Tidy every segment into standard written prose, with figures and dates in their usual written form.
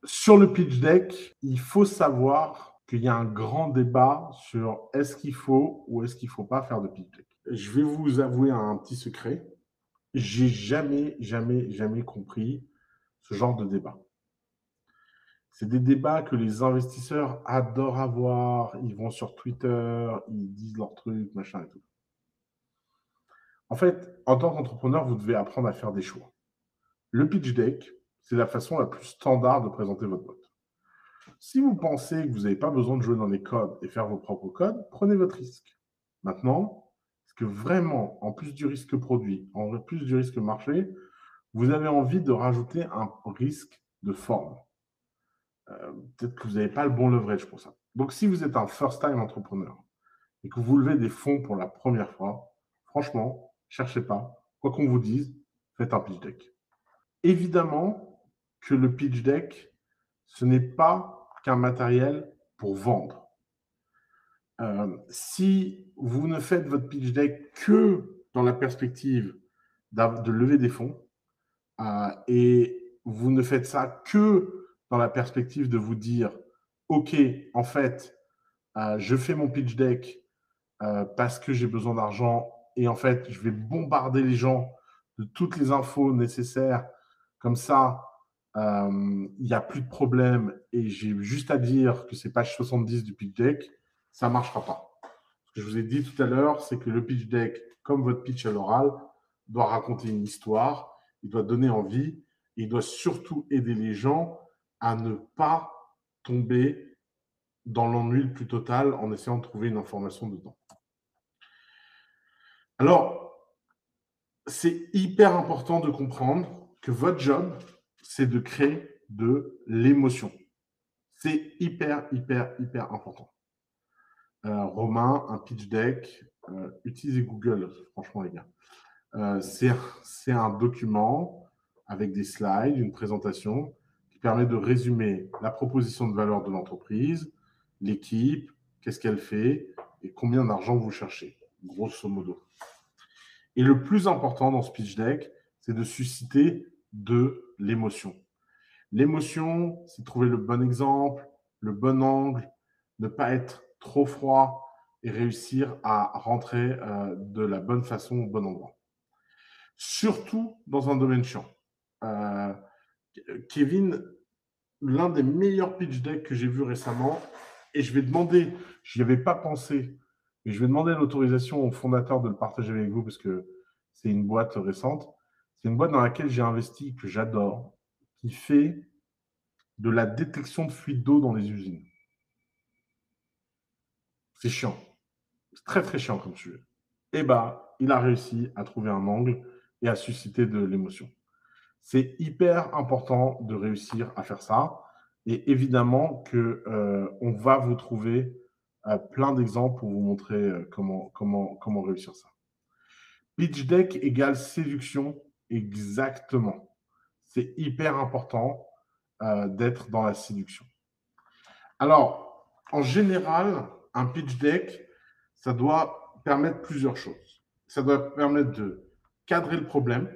Sur le pitch deck, il faut savoir qu'il y a un grand débat sur est-ce qu'il faut ou est-ce qu'il ne faut pas faire de pitch deck. Je vais vous avouer un petit secret. J'ai jamais, jamais, jamais compris ce genre de débat. C'est des débats que les investisseurs adorent avoir. Ils vont sur Twitter, ils disent leurs trucs, machin et tout. En fait, en tant qu'entrepreneur, vous devez apprendre à faire des choix. Le pitch deck, c'est la façon la plus standard de présenter votre boîte. Si vous pensez que vous n'avez pas besoin de jouer dans les codes et faire vos propres codes, prenez votre risque. Maintenant, est-ce que vraiment, en plus du risque produit, en plus du risque marché, vous avez envie de rajouter un risque de forme? Peut-être que vous n'avez pas le bon leverage pour ça. Donc, si vous êtes un first-time entrepreneur et que vous levez des fonds pour la première fois, franchement, cherchez pas. Quoi qu'on vous dise, faites un pitch deck. Évidemment que le pitch deck, ce n'est pas qu'un matériel pour vendre. Si vous ne faites votre pitch deck que dans la perspective de lever des fonds, et vous ne faites ça que dans la perspective de vous dire, OK, en fait, je fais mon pitch deck parce que j'ai besoin d'argent et en fait, je vais bombarder les gens de toutes les infos nécessaires. Comme ça, il n'y a plus de problème et j'ai juste à dire que c'est page 70 du pitch deck, ça ne marchera pas. Ce que je vous ai dit tout à l'heure, c'est que le pitch deck, comme votre pitch à l'oral, doit raconter une histoire, il doit donner envie et il doit surtout aider les gens à ne pas tomber dans l'ennui le plus total en essayant de trouver une information dedans. Alors, c'est hyper important de comprendre que votre job, c'est de créer de l'émotion. C'est hyper, hyper, hyper important. Romain, un pitch deck, utilisez Google, franchement, les gars. C'est un document avec des slides, une présentation qui permet de résumer la proposition de valeur de l'entreprise, l'équipe, qu'est-ce qu'elle fait et combien d'argent vous cherchez, grosso modo. Et le plus important dans ce pitch deck, c'est de susciter de l'émotion. L'émotion, c'est trouver le bon exemple, le bon angle, ne pas être trop froid et réussir à rentrer de la bonne façon au bon endroit. Surtout dans un domaine chiant. Euh, Kevin, l'un des meilleurs pitch decks que j'ai vu récemment, et je vais demander, je n'y avais pas pensé, mais je vais demander l'autorisation au fondateur de le partager avec vous parce que c'est une boîte récente. C'est une boîte dans laquelle j'ai investi, que j'adore, qui fait de la détection de fuite d'eau dans les usines. C'est chiant. C'est très, très chiant comme sujet. Et bah, il a réussi à trouver un angle et à susciter de l'émotion. C'est hyper important de réussir à faire ça. Et évidemment qu'on va vous trouver plein d'exemples pour vous montrer comment réussir ça. Pitch deck égale séduction, exactement. C'est hyper important d'être dans la séduction. Alors, en général, un pitch deck, ça doit permettre plusieurs choses. Ça doit permettre de cadrer le problème,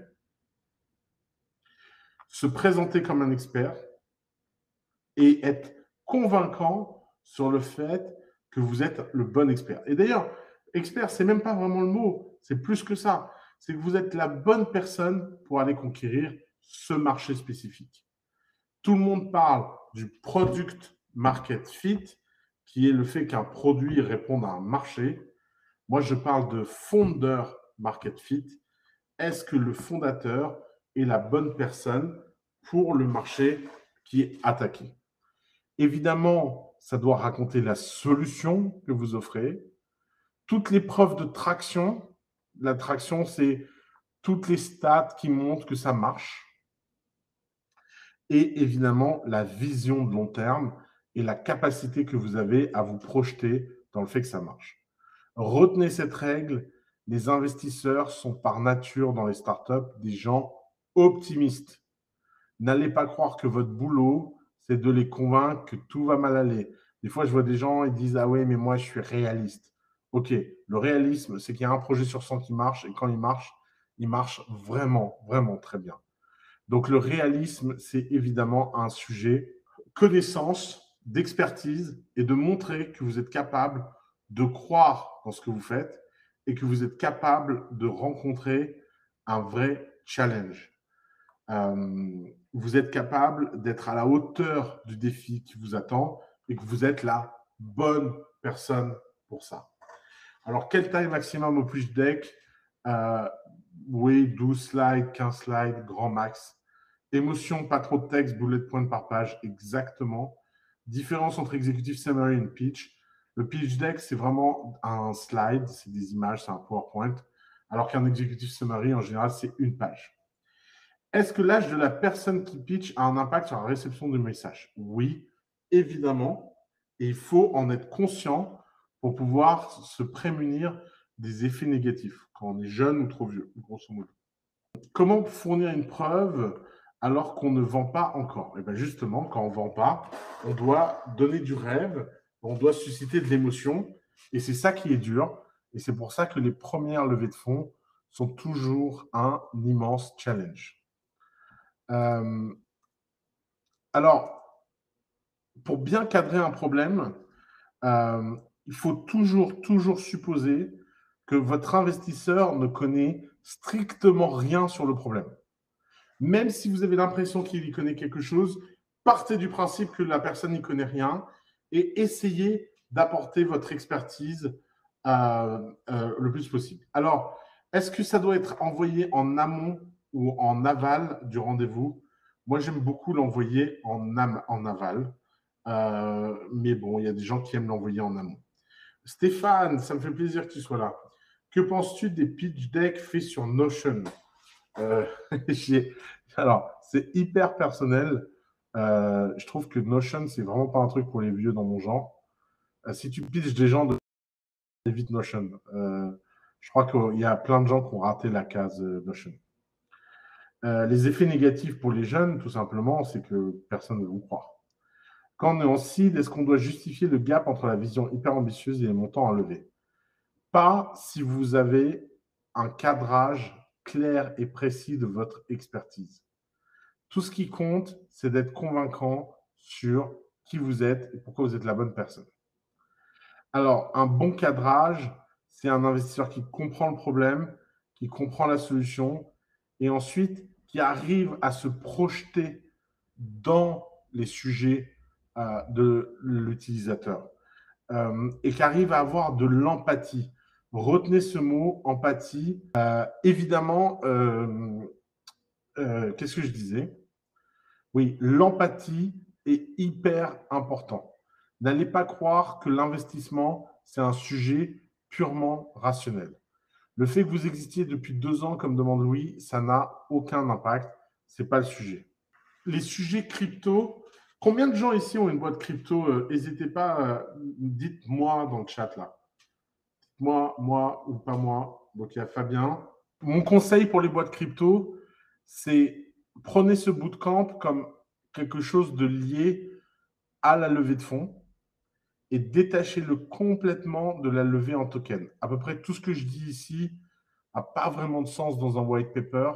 se présenter comme un expert et être convaincant sur le fait que vous êtes le bon expert. Et d'ailleurs, expert, c'est même pas vraiment le mot, c'est plus que ça. C'est que vous êtes la bonne personne pour aller conquérir ce marché spécifique. Tout le monde parle du product market fit, qui est le fait qu'un produit réponde à un marché. Moi, je parle de founder market fit. Est-ce que le fondateur est la bonne personne pour le marché qui est attaqué? Évidemment, ça doit raconter la solution que vous offrez, toutes les preuves de traction. La traction, c'est toutes les stats qui montrent que ça marche. Et évidemment, la vision de long terme et la capacité que vous avez à vous projeter dans le fait que ça marche. Retenez cette règle, les investisseurs sont par nature dans les startups des gens optimistes. N'allez pas croire que votre boulot, c'est de les convaincre que tout va mal aller. Des fois, je vois des gens, ils disent « Ah ouais, mais moi, je suis réaliste. » Ok, le réalisme, c'est qu'il y a un projet sur 100 qui marche, et quand il marche vraiment, vraiment très bien. Donc, le réalisme, c'est évidemment un sujet connaissance, d'expertise et de montrer que vous êtes capable de croire dans ce que vous faites et que vous êtes capable de rencontrer un vrai challenge. Vous êtes capable d'être à la hauteur du défi qui vous attend et que vous êtes la bonne personne pour ça. Alors, quelle taille maximum au pitch deck? Oui, 12 slides, 15 slides, grand max. Émotion, pas trop de texte, bullet point par page, exactement. Différence entre executive summary et pitch. Le pitch deck, c'est vraiment un slide, c'est des images, c'est un PowerPoint, alors qu'un executive summary, en général, c'est une page. Est-ce que l'âge de la personne qui pitch a un impact sur la réception du message? Oui, évidemment. Et il faut en être conscient pour pouvoir se prémunir des effets négatifs quand on est jeune ou trop vieux, grosso modo. Comment fournir une preuve alors qu'on ne vend pas encore? Et bien justement, quand on ne vend pas, on doit donner du rêve, on doit susciter de l'émotion. Et c'est ça qui est dur. Et c'est pour ça que les premières levées de fonds sont toujours un immense challenge. Alors, pour bien cadrer un problème, il faut toujours supposer que votre investisseur ne connaît strictement rien sur le problème. Même si vous avez l'impression qu'il y connaît quelque chose, partez du principe que la personne n'y connaît rien et essayez d'apporter votre expertise le plus possible. Alors, est-ce que ça doit être envoyé en amont ou en aval du rendez-vous? Moi, j'aime beaucoup l'envoyer en aval. Mais bon, il y a des gens qui aiment l'envoyer en amont. Stéphane, ça me fait plaisir que tu sois là. Que penses-tu des pitch decks faits sur Notion? Alors, c'est hyper personnel. Je trouve que Notion, c'est vraiment pas un truc pour les vieux dans mon genre. Si tu pitches des gens, évite Notion. Je crois qu'il y a plein de gens qui ont raté la case Notion. Les effets négatifs pour les jeunes, tout simplement, c'est que personne ne veut vous croire. Quand on est en seed, est-ce qu'on doit justifier le gap entre la vision hyper ambitieuse et les montants à lever? Pas si vous avez un cadrage clair et précis de votre expertise. Tout ce qui compte, c'est d'être convaincant sur qui vous êtes et pourquoi vous êtes la bonne personne. Alors, un bon cadrage, c'est un investisseur qui comprend le problème, qui comprend la solution et ensuite qui arrive à se projeter dans les sujets de l'utilisateur et qui arrive à avoir de l'empathie. Retenez ce mot, empathie. Évidemment, qu'est-ce que je disais? Oui, l'empathie est hyper important. N'allez pas croire que l'investissement, c'est un sujet purement rationnel. Le fait que vous existiez depuis 2 ans, comme demande Louis, ça n'a aucun impact. Ce n'est pas le sujet. Les sujets crypto, combien de gens ici ont une boîte crypto? N'hésitez pas, dites-moi dans le chat là. Moi ou pas moi. Donc il y a Fabien. Mon conseil pour les boîtes crypto, c'est prenez ce bootcamp comme quelque chose de lié à la levée de fonds et détachez-le complètement de la levée en token. À peu près tout ce que je dis ici n'a pas vraiment de sens dans un white paper.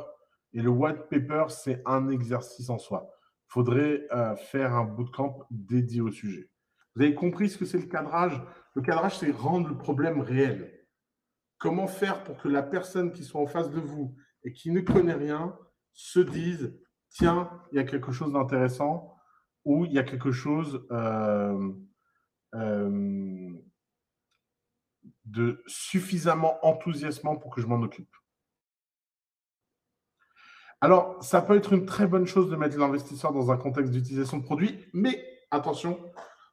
Et le white paper, c'est un exercice en soi. Il faudrait faire un bootcamp dédié au sujet. Vous avez compris ce que c'est le cadrage? Le cadrage, c'est rendre le problème réel. Comment faire pour que la personne qui soit en face de vous et qui ne connaît rien se dise « Tiens, il y a quelque chose d'intéressant » ou « Il y a quelque chose de suffisamment enthousiasmant pour que je m'en occupe ». Alors, ça peut être une très bonne chose de mettre l'investisseur dans un contexte d'utilisation de produits, mais attention,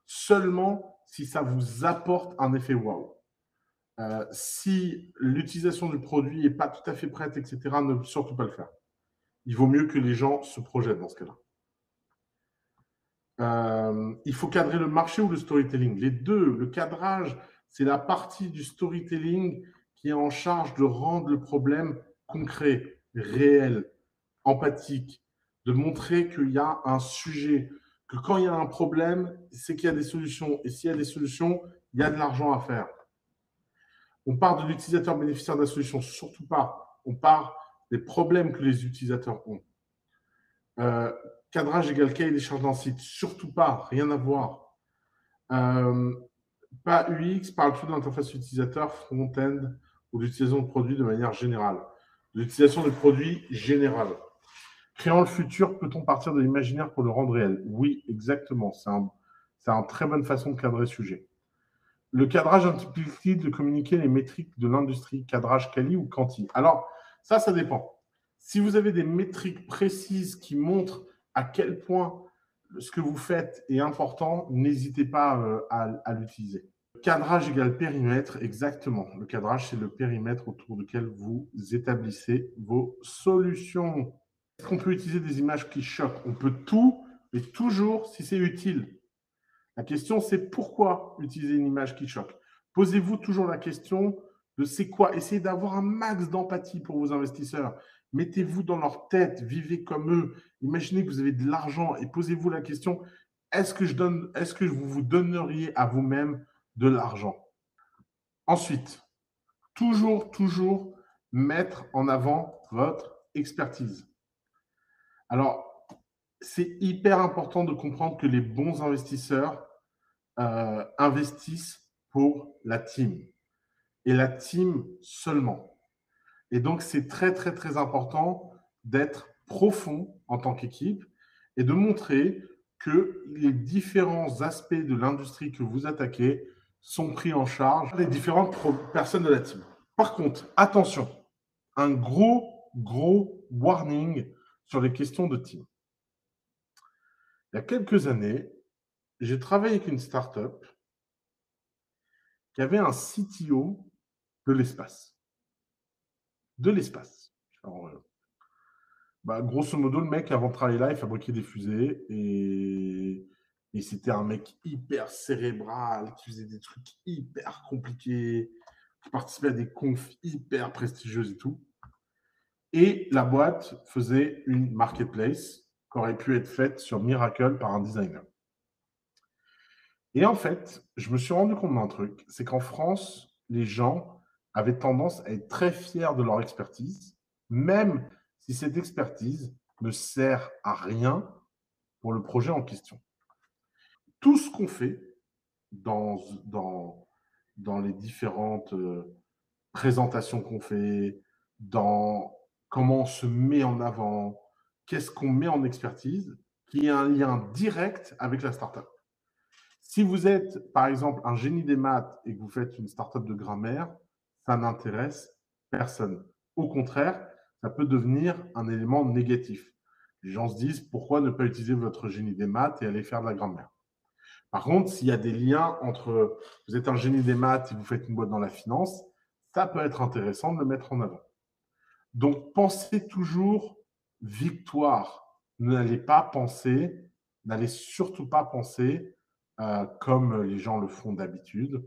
seulement si ça vous apporte un effet wow. Si l'utilisation du produit n'est pas tout à fait prête, etc., ne surtout pas le faire. Il vaut mieux que les gens se projettent dans ce cas-là. Il faut cadrer le marché ou le storytelling. Les deux, le cadrage, c'est la partie du storytelling qui est en charge de rendre le problème concret, réel, empathique, de montrer qu'il y a un sujet, que quand il y a un problème, c'est qu'il y a des solutions. Et s'il y a des solutions, il y a de l'argent à faire. On part de l'utilisateur bénéficiaire de la solution, surtout pas. On part des problèmes que les utilisateurs ont. Cadrage égale cahier des charges d'un site. Surtout pas, rien à voir. Pas UX, parle-t-il de l'interface utilisateur, front-end ou d'utilisation de produits de manière générale. L'utilisation de produits générale. Créant le futur, peut-on partir de l'imaginaire pour le rendre réel? Oui, exactement. C'est une très bonne façon de cadrer le sujet. Le cadrage implique-t-il de communiquer les métriques de l'industrie? Cadrage quali ou quanti? Alors, ça dépend. Si vous avez des métriques précises qui montrent à quel point ce que vous faites est important, n'hésitez pas à l'utiliser. Cadrage égale périmètre, exactement. Le cadrage, c'est le périmètre autour duquel vous établissez vos solutions. Est-ce qu'on peut utiliser des images qui choquent? On peut tout, mais toujours si c'est utile. La question, c'est pourquoi utiliser une image qui choque? Posez-vous toujours la question de c'est quoi? Essayez d'avoir un max d'empathie pour vos investisseurs. Mettez-vous dans leur tête, vivez comme eux. Imaginez que vous avez de l'argent et posez-vous la question, est-ce que vous vous donneriez à vous-même de l'argent? Ensuite, toujours mettre en avant votre expertise. Alors, c'est hyper important de comprendre que les bons investisseurs investissent pour la team et la team seulement. Et donc, c'est très important d'être profond en tant qu'équipe et de montrer que les différents aspects de l'industrie que vous attaquez sont pris en charge par les différentes personnes de la team. Par contre, attention, un gros warning sur les questions de team. Il y a quelques années, j'ai travaillé avec une startup qui avait un CTO de l'espace. De l'espace. Grosso modo, le mec, avant de travailler là, il fabriquait des fusées et c'était un mec hyper cérébral qui faisait des trucs hyper compliqués, qui participait à des confs hyper prestigieuses et tout. Et la boîte faisait une marketplace qui aurait pu être faite sur Miracle par un designer. Et en fait, je me suis rendu compte d'un truc, c'est qu'en France, les gens avaient tendance à être très fiers de leur expertise, même si cette expertise ne sert à rien pour le projet en question. Tout ce qu'on fait dans les différentes présentations qu'on fait, dans comment on se met en avant, qu'est-ce qu'on met en expertise, qui a un lien direct avec la startup. Si vous êtes, par exemple, un génie des maths et que vous faites une startup de grammaire, ça n'intéresse personne. Au contraire, ça peut devenir un élément négatif. Les gens se disent, pourquoi ne pas utiliser votre génie des maths et aller faire de la grammaire? Par contre, s'il y a des liens entre vous êtes un génie des maths et vous faites une boîte dans la finance, ça peut être intéressant de le mettre en avant. Donc, pensez toujours victoire. N'allez surtout pas penser comme les gens le font d'habitude,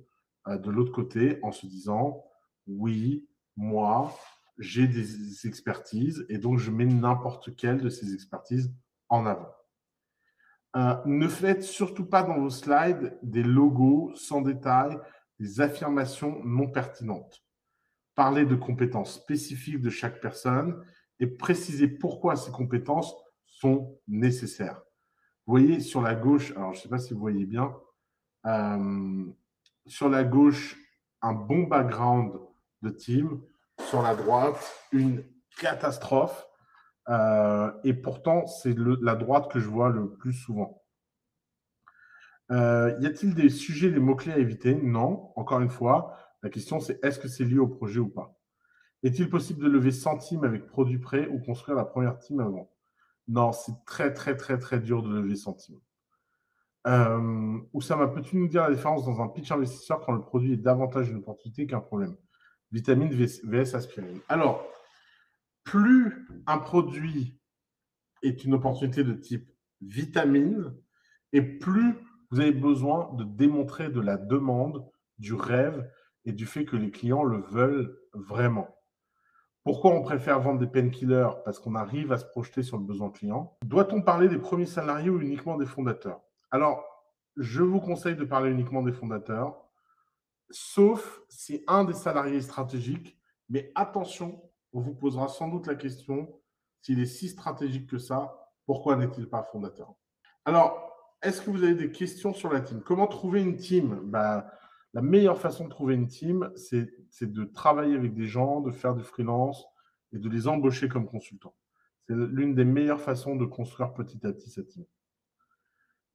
de l'autre côté, en se disant oui, moi, j'ai des expertises et donc je mets n'importe quelle de ces expertises en avant. Ne faites surtout pas dans vos slides des logos sans détail, des affirmations non pertinentes. Parlez de compétences spécifiques de chaque personne et précisez pourquoi ces compétences sont nécessaires. Vous voyez sur la gauche, alors je ne sais pas si vous voyez bien, sur la gauche, un bon background de team. Sur la droite, une catastrophe. Et pourtant, c'est la droite que je vois le plus souvent. Y a-t-il des sujets, des mots-clés à éviter? Non. Encore une fois, la question, c'est est-ce que c'est lié au projet ou pas? Est-il possible de lever 100 teams avec produit prêt ou construire la première team avant? Non, c'est très dur de lever 100 teams. Oussama, peux-tu nous dire la différence dans un pitch investisseur quand le produit est davantage une opportunité qu'un problème? Vitamine vs aspirine. Alors, plus un produit est une opportunité de type vitamine, et plus vous avez besoin de démontrer de la demande, du rêve et du fait que les clients le veulent vraiment. Pourquoi on préfère vendre des painkillers? Parce qu'on arrive à se projeter sur le besoin client. Doit-on parler des premiers salariés ou uniquement des fondateurs? Alors, je vous conseille de parler uniquement des fondateurs, sauf si un des salariés est stratégique. Mais attention, on vous posera sans doute la question s'il est si stratégique que ça Pourquoi n'est-il pas fondateur? Alors, est-ce que vous avez des questions sur la team? Comment trouver une team? Bah, la meilleure façon de trouver une team, c'est de travailler avec des gens, de faire du freelance et de les embaucher comme consultants. C'est l'une des meilleures façons de construire petit à petit cette team.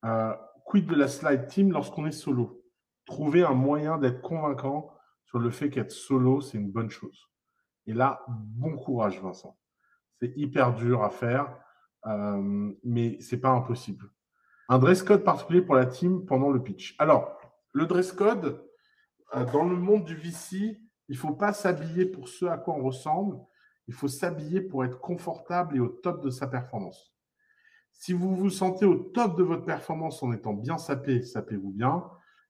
Euh, Quid de la slide team lorsqu'on est solo? Trouver un moyen d'être convaincant sur le fait qu'être solo, c'est une bonne chose. Et là, bon courage, Vincent. C'est hyper dur à faire, mais c'est pas impossible. Un dress code particulier pour la team pendant le pitch. Alors, le dress code, dans le monde du VC, il ne faut pas s'habiller pour ce à quoi on ressemble. Il faut s'habiller pour être confortable et au top de sa performance. Si vous vous sentez au top de votre performance en étant bien sapé, sapez-vous bien.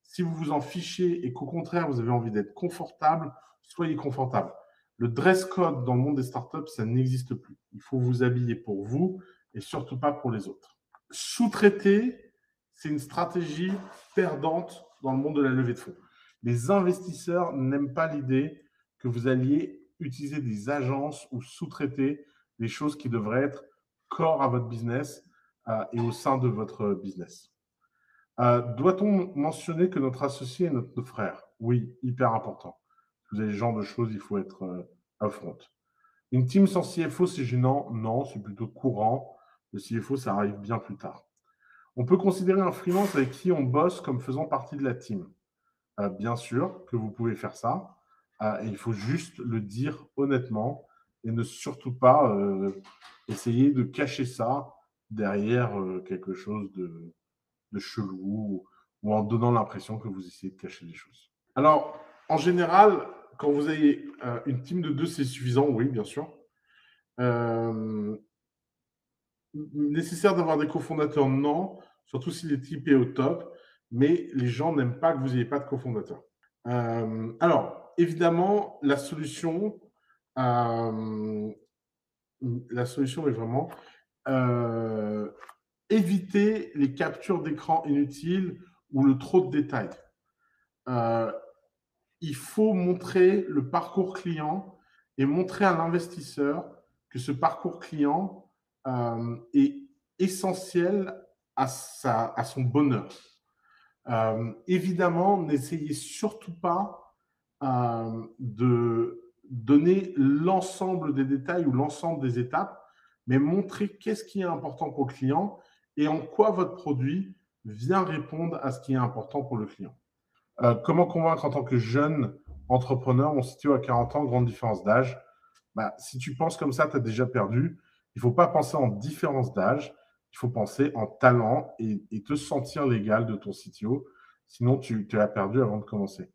Si vous vous en fichez et qu'au contraire, vous avez envie d'être confortable, soyez confortable. Le dress code dans le monde des startups, ça n'existe plus. Il faut vous habiller pour vous et surtout pas pour les autres. Sous-traiter, c'est une stratégie perdante dans le monde de la levée de fonds. Les investisseurs n'aiment pas l'idée que vous alliez utiliser des agences ou sous-traiter des choses qui devraient être core à votre business et au sein de votre business. Doit-on mentionner que notre associé est notre frère? Oui, hyper important. Si vous avez ce genre de choses, il faut être upfront. Une team sans CFO, c'est gênant? Non, c'est plutôt courant. Le CFO, ça arrive bien plus tard. On peut considérer un freelance avec qui on bosse comme faisant partie de la team. Bien sûr que vous pouvez faire ça. Et il faut juste le dire honnêtement et ne surtout pas essayer de cacher ça derrière quelque chose de chelou ou en donnant l'impression que vous essayez de cacher des choses. Alors, en général, quand vous avez une team de 2, c'est suffisant, oui, bien sûr. Nécessaire d'avoir des cofondateurs, non, surtout si l'équipe est au top, mais les gens n'aiment pas que vous n'ayez pas de cofondateur. Alors, évidemment, la solution est vraiment éviter les captures d'écran inutiles ou le trop de détails. Il faut montrer le parcours client et montrer à l'investisseur que ce parcours client est essentiel à son bonheur. Évidemment, n'essayez surtout pas de donner l'ensemble des détails ou l'ensemble des étapes, mais montrer qu'est-ce qui est important pour le client et en quoi votre produit vient répondre à ce qui est important pour le client. Comment convaincre en tant que jeune entrepreneur? Mon CTO à 40 ans, grande différence d'âge. Si tu penses comme ça, tu as déjà perdu. Il ne faut pas penser en différence d'âge. Il faut penser en talent et te sentir l'égal de ton CTO. Sinon, tu as perdu avant de commencer.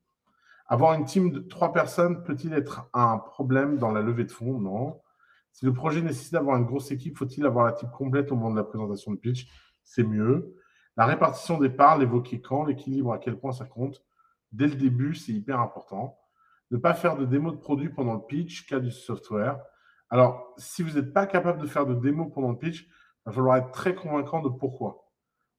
Avoir une team de 3 personnes peut-il être un problème dans la levée de fonds? Non. Si le projet nécessite d'avoir une grosse équipe, faut-il avoir la team complète au moment de la présentation du pitch? C'est mieux. La répartition des parts, l'évoquer quand, l'équilibre, à quel point ça compte. Dès le début, c'est hyper important. Ne pas faire de démo de produit pendant le pitch, cas du software. Alors, si vous n'êtes pas capable de faire de démo pendant le pitch, il va falloir être très convaincant de pourquoi.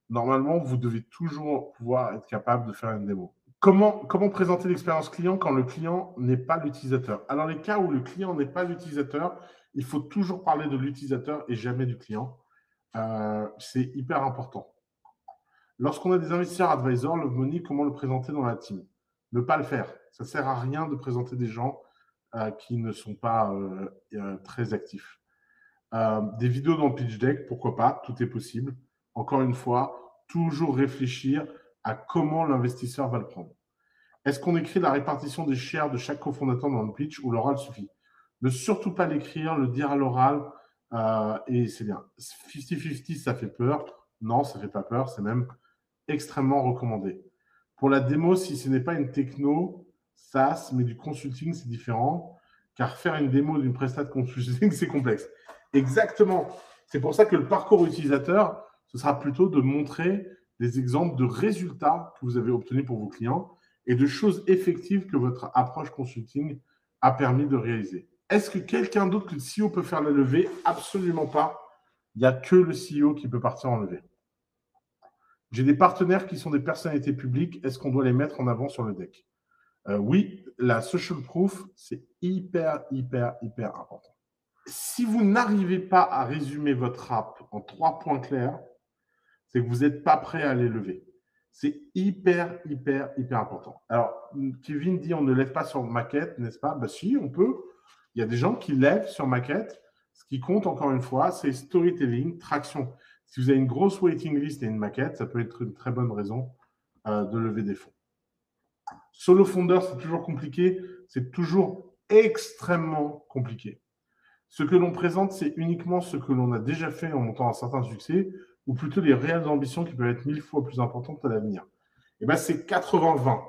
Normalement, vous devez toujours pouvoir être capable de faire une démo. Comment présenter l'expérience client quand le client n'est pas l'utilisateur? Alors, les cas où le client n'est pas l'utilisateur, il faut toujours parler de l'utilisateur et jamais du client. C'est hyper important. Lorsqu'on a des investisseurs advisors, le money, comment le présenter dans la team? Ne pas le faire. Ça ne sert à rien de présenter des gens qui ne sont pas très actifs. Des vidéos dans le pitch deck, pourquoi pas, tout est possible. Encore une fois, toujours réfléchir à comment l'investisseur va le prendre. Est-ce qu'on écrit la répartition des shares de chaque cofondateur dans le pitch ou l'oral suffit? Ne surtout pas l'écrire, le dire à l'oral, et c'est bien. 50-50, ça fait peur. Non, ça ne fait pas peur, c'est même extrêmement recommandé. Pour la démo, si ce n'est pas une techno SaaS, mais du consulting, c'est différent, car faire une démo d'une prestation de consulting, c'est complexe. Exactement. C'est pour ça que le parcours utilisateur, ce sera plutôt de montrer des exemples de résultats que vous avez obtenus pour vos clients et de choses effectives que votre approche consulting a permis de réaliser. Est-ce que quelqu'un d'autre que le CEO peut faire la levée? Absolument pas. Il n'y a que le CEO qui peut partir en levée. J'ai des partenaires qui sont des personnalités publiques. Est-ce qu'on doit les mettre en avant sur le deck? Oui, la social proof, c'est hyper important. Si vous n'arrivez pas à résumer votre app en 3 points clairs, c'est que vous n'êtes pas prêt à les lever. C'est hyper, hyper, hyper important. Alors, Kevin dit on ne lève pas sur maquette, n'est-ce pas? Bah si, on peut. Il y a des gens qui lèvent sur maquette. Ce qui compte, encore une fois, c'est storytelling, traction. Si vous avez une grosse waiting list et une maquette, ça peut être une très bonne raison de lever des fonds. Solo founder, c'est toujours compliqué. C'est toujours extrêmement compliqué. Ce que l'on présente, c'est uniquement ce que l'on a déjà fait en montant un certain succès, ou plutôt les réelles ambitions qui peuvent être 1000 fois plus importantes à l'avenir. Et bien, c'est 80-20.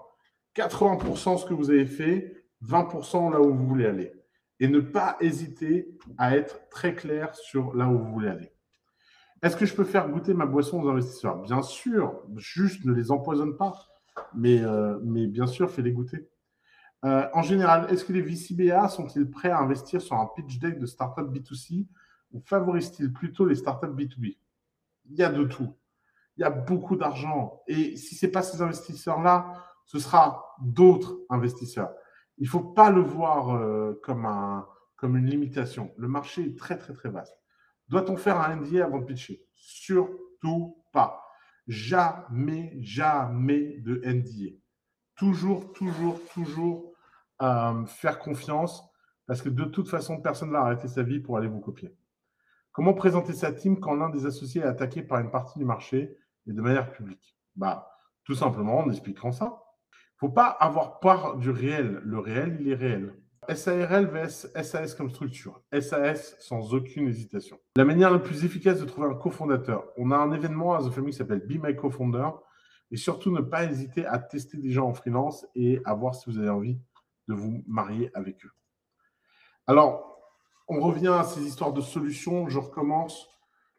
80% ce que vous avez fait, 20% là où vous voulez aller. Et ne pas hésiter à être très clair sur là où vous voulez aller. Est-ce que je peux faire goûter ma boisson aux investisseurs? Bien sûr, juste ne les empoisonne pas, mais bien sûr, fais-les goûter. En général, est-ce que les VCBA sont-ils prêts à investir sur un pitch deck de startup B2C ou favorisent-ils plutôt les startups B2B? Il y a de tout. Il y a beaucoup d'argent. Et si ce n'est pas ces investisseurs-là, ce sera d'autres investisseurs. Il ne faut pas le voir comme une limitation. Le marché est très, très, très vaste. Doit-on faire un NDA avant de pitcher? Surtout pas. Jamais, jamais de NDA. Toujours, toujours, toujours faire confiance parce que de toute façon, personne ne va arrêter sa vie pour aller vous copier. Comment présenter sa team quand l'un des associés est attaqué par une partie du marché et de manière publique? Bah, tout simplement en expliquant ça. Il ne faut pas avoir peur du réel. Le réel, il est réel. SARL vs SAS comme structure. SAS sans aucune hésitation. La manière la plus efficace de trouver un cofondateur. On a un événement à The Family qui s'appelle Be My Cofounder. Et surtout, ne pas hésiter à tester des gens en freelance et à voir si vous avez envie de vous marier avec eux. Alors, on revient à ces histoires de solutions. Je recommence.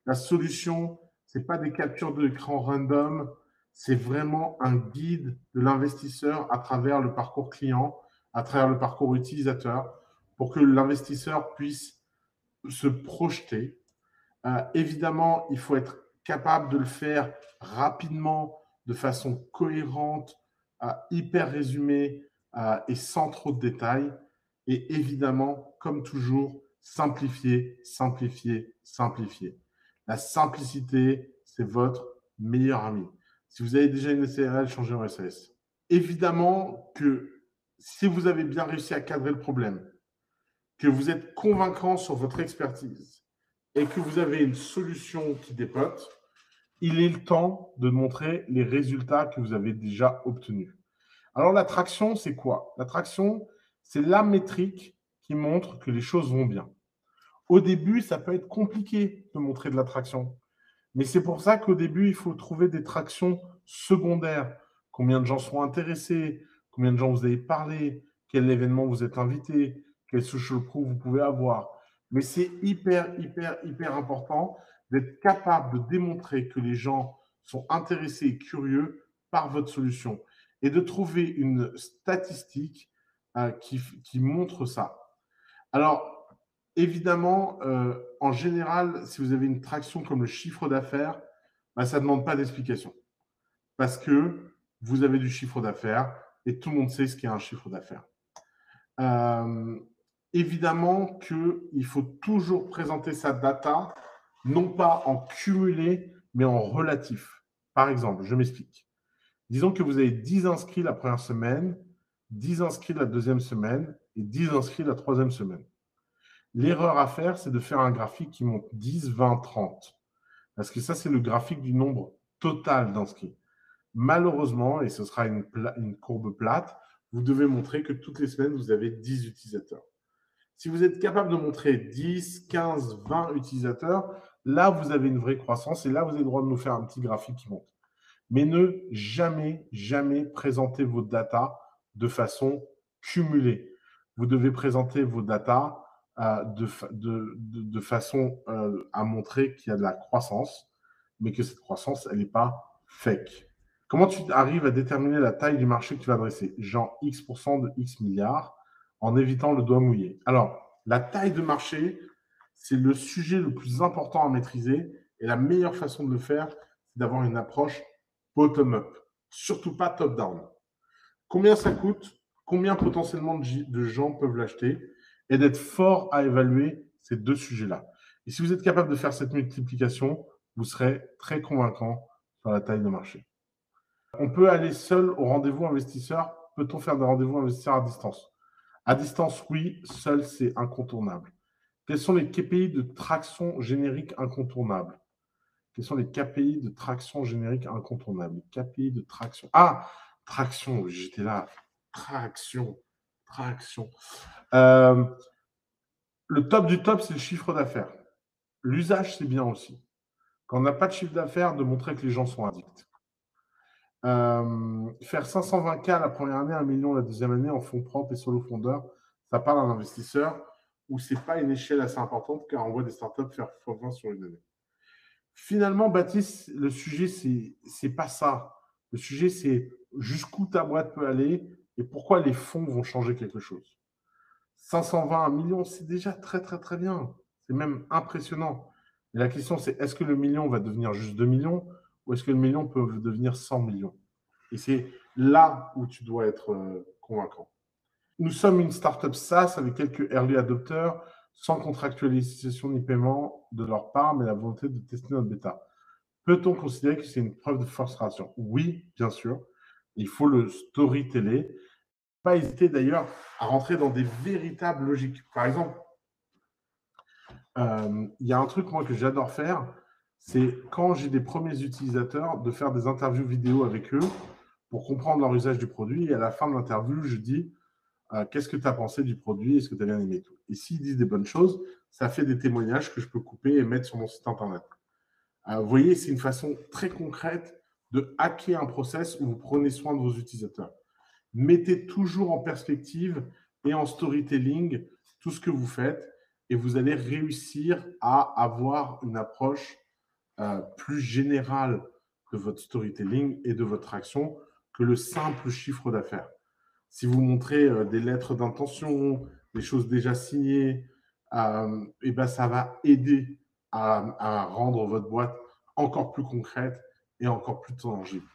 La solution, ce n'est pas des captures d'écran random, c'est vraiment un guide de l'investisseur à travers le parcours client, à travers le parcours utilisateur, pour que l'investisseur puisse se projeter. Évidemment, il faut être capable de le faire rapidement, de façon cohérente, hyper résumée et sans trop de détails. Et évidemment, comme toujours, simplifier, simplifier, simplifier. La simplicité, c'est votre meilleur ami. Si vous avez déjà une SARL, changez en SAS. Évidemment que si vous avez bien réussi à cadrer le problème, que vous êtes convaincant sur votre expertise et que vous avez une solution qui dépote, il est le temps de montrer les résultats que vous avez déjà obtenus. Alors, la traction, c'est quoi? La traction, c'est la métrique qui montre que les choses vont bien. Au début, ça peut être compliqué de montrer de la traction. Mais c'est pour ça qu'au début, il faut trouver des tractions secondaires. Combien de gens sont intéressés? Combien de gens vous avez parlé? Quel événement vous êtes invité? Quel social proof vous pouvez avoir? Mais c'est hyper, hyper, hyper important d'être capable de démontrer que les gens sont intéressés et curieux par votre solution et de trouver une statistique qui montre ça. Alors, évidemment, en général, si vous avez une traction comme le chiffre d'affaires, bah, ça ne demande pas d'explication. Parce que vous avez du chiffre d'affaires et tout le monde sait ce qu'est un chiffre d'affaires. Évidemment qu'il faut toujours présenter sa data, non pas en cumulé, mais en relatif. Par exemple, je m'explique. Disons que vous avez 10 inscrits la première semaine, 10 inscrits la deuxième semaine et 10 inscrits la troisième semaine. L'erreur à faire, c'est de faire un graphique qui monte 10, 20, 30. Parce que ça, c'est le graphique du nombre total d'inscrits. Malheureusement, et ce sera une courbe plate, vous devez montrer que toutes les semaines, vous avez 10 utilisateurs. Si vous êtes capable de montrer 10, 15, 20 utilisateurs, là, vous avez une vraie croissance et là, vous avez le droit de nous faire un petit graphique qui monte. Mais ne jamais, jamais présenter vos datas de façon cumulée. Vous devez présenter vos datas de façon à montrer qu'il y a de la croissance, mais que cette croissance, elle n'est pas fake. Comment tu arrives à déterminer la taille du marché que tu vas adresser? Genre X% de X milliards en évitant le doigt mouillé. Alors, la taille de marché, c'est le sujet le plus important à maîtriser et la meilleure façon de le faire, c'est d'avoir une approche bottom-up, surtout pas top-down. Combien ça coûte? Combien potentiellement de gens peuvent l'acheter? Et d'être fort à évaluer ces deux sujets-là. Et si vous êtes capable de faire cette multiplication, vous serez très convaincant sur la taille de marché. On peut aller seul au rendez-vous investisseur. Peut-on faire des rendez-vous investisseurs à distance? À distance, oui. Seul, c'est incontournable. Quels sont les KPI de traction générique incontournables? Quels sont les KPI de traction générique incontournables? Les KPI de traction. Ah, traction, j'étais là. Traction. Le top du top, c'est le chiffre d'affaires. L'usage, c'est bien aussi. Quand on n'a pas de chiffre d'affaires, de montrer que les gens sont addicts. Faire 520K la première année, 1 million la deuxième année en fonds propres et solo fondeur, ça parle à un investisseur où ce n'est pas une échelle assez importante car on voit des startups faire x20 sur une année. Finalement, Baptiste, le sujet, c'est pas ça. Le sujet, c'est jusqu'où ta boîte peut aller et pourquoi les fonds vont changer quelque chose. 520 millions, c'est déjà très, très, très bien. C'est même impressionnant. Et la question, c'est est-ce que le million va devenir juste 2 millions ou est-ce que le million peut devenir 100 millions? Et c'est là où tu dois être convaincant. Nous sommes une startup SaaS avec quelques early adopters, sans contractualisation ni paiement de leur part, mais la volonté de tester notre bêta. Peut-on considérer que c'est une preuve de frustration? Oui, bien sûr. Il faut le storyteller. Pas hésiter d'ailleurs à rentrer dans des véritables logiques. Par exemple, il y a un truc moi que j'adore faire, c'est quand j'ai des premiers utilisateurs, de faire des interviews vidéo avec eux pour comprendre leur usage du produit. Et à la fin de l'interview, je dis qu'est-ce que tu as pensé du produit? Est-ce que tu as bien aimé tout? Et s'ils disent des bonnes choses, ça fait des témoignages que je peux couper et mettre sur mon site internet. Vous voyez, c'est une façon très concrète de hacker un process où vous prenez soin de vos utilisateurs. Mettez toujours en perspective et en storytelling tout ce que vous faites et vous allez réussir à avoir une approche plus générale de votre storytelling et de votre action que le simple chiffre d'affaires. Si vous montrez des lettres d'intention, des choses déjà signées, et ben ça va aider à rendre votre boîte encore plus concrète et encore plus tangible.